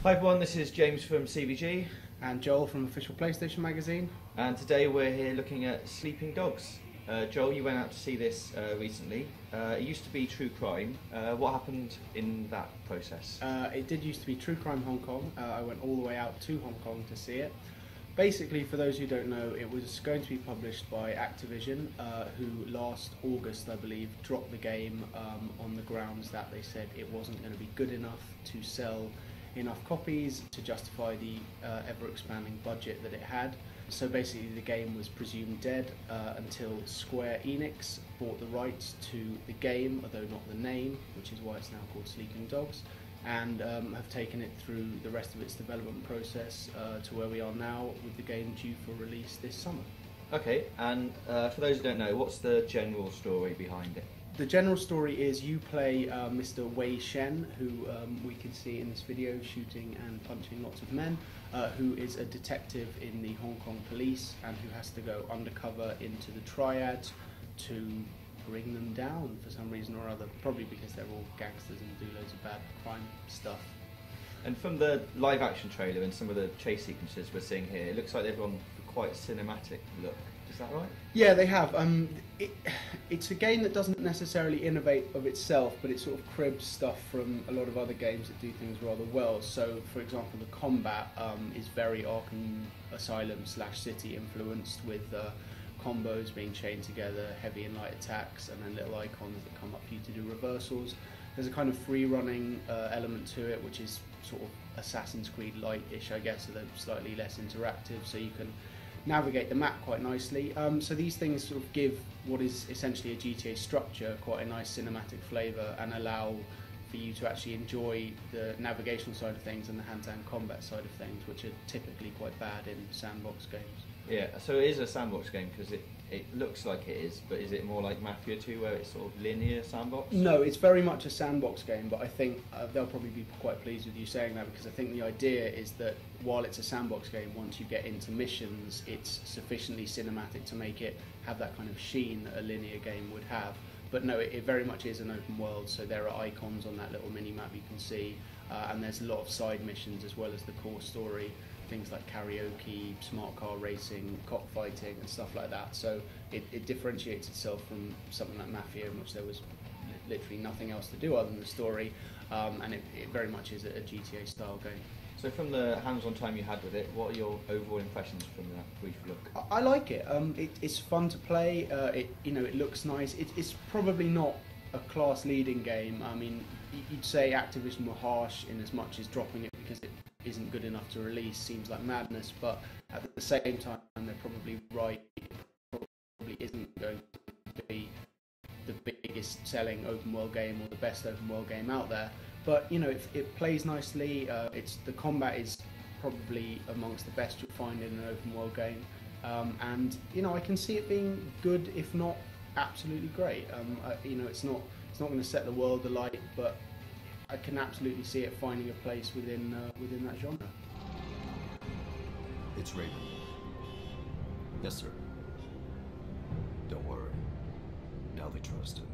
Hi everyone, this is James from CVG. And Joel from Official PlayStation Magazine. And today we're here looking at Sleeping Dogs. Joel, you went out to see this recently. It used to be True Crime. What happened in that process? It did used to be True Crime Hong Kong. I went all the way out to Hong Kong to see it. Basically, for those who don't know, it was going to be published by Activision, who last August, I believe, dropped the game on the grounds that they said it wasn't going to be good enough to sell enough copies to justify the ever-expanding budget that it had. So basically the game was presumed dead until Square Enix bought the rights to the game, although not the name, which is why it's now called Sleeping Dogs, and have taken it through the rest of its development process to where we are now, with the game due for release this summer. Okay, and for those who don't know, what's the general story behind it? The general story is you play Mr. Wei Shen, who we can see in this video shooting and punching lots of men, who is a detective in the Hong Kong police and who has to go undercover into the Triads to bring them down for some reason or other, probably because they're all gangsters and do loads of bad crime stuff. And from the live action trailer and some of the chase sequences we're seeing here, it looks like they've gone for quite a cinematic look. Is that right? Yeah, they have. It's a game that doesn't necessarily innovate of itself, but it sort of cribs stuff from a lot of other games that do things rather well. So, for example, the combat is very Arkham Asylum / City influenced, with combos being chained together, heavy and light attacks, and then little icons that come up for you to do reversals. There's a kind of free-running element to it, which is sort of Assassin's Creed light-ish, I guess, so they're slightly less interactive, so you can navigate the map quite nicely. So these things sort of give what is essentially a GTA structure quite a nice cinematic flavour and allow for you to actually enjoy the navigational side of things and the hand-to-hand combat side of things, which are typically quite bad in sandbox games. Yeah, so it is a sandbox game because it looks like it is, but is it more like Mafia 2 where it's sort of linear sandbox? No, it's very much a sandbox game, but I think they'll probably be quite pleased with you saying that, because I think the idea is that while it's a sandbox game, once you get into missions, it's sufficiently cinematic to make it have that kind of sheen that a linear game would have. But no, it very much is an open world, so there are icons on that little mini-map you can see, and there's a lot of side missions as well as the core story, things like karaoke, smart car racing, cockfighting and stuff like that. So it differentiates itself from something like Mafia, in which there was literally nothing else to do other than the story, and it very much is a GTA style game. So from the hands-on time you had with it, what are your overall impressions from that brief look? I like it. It's fun to play. It looks nice. It's probably not a class-leading game. I mean, you'd say Activision were harsh in as much as dropping it because it isn't good enough to release seems like madness. But at the same time, they're probably right. It probably isn't going to be the biggest selling open world game or the best open world game out there. But it plays nicely. The combat is probably amongst the best you'll find in an open world game, and I can see it being good, if not absolutely great. It's not going to set the world alight, but I can absolutely see it finding a place within that genre. It's Raiden. Yes, sir. Don't worry. Now they trust him.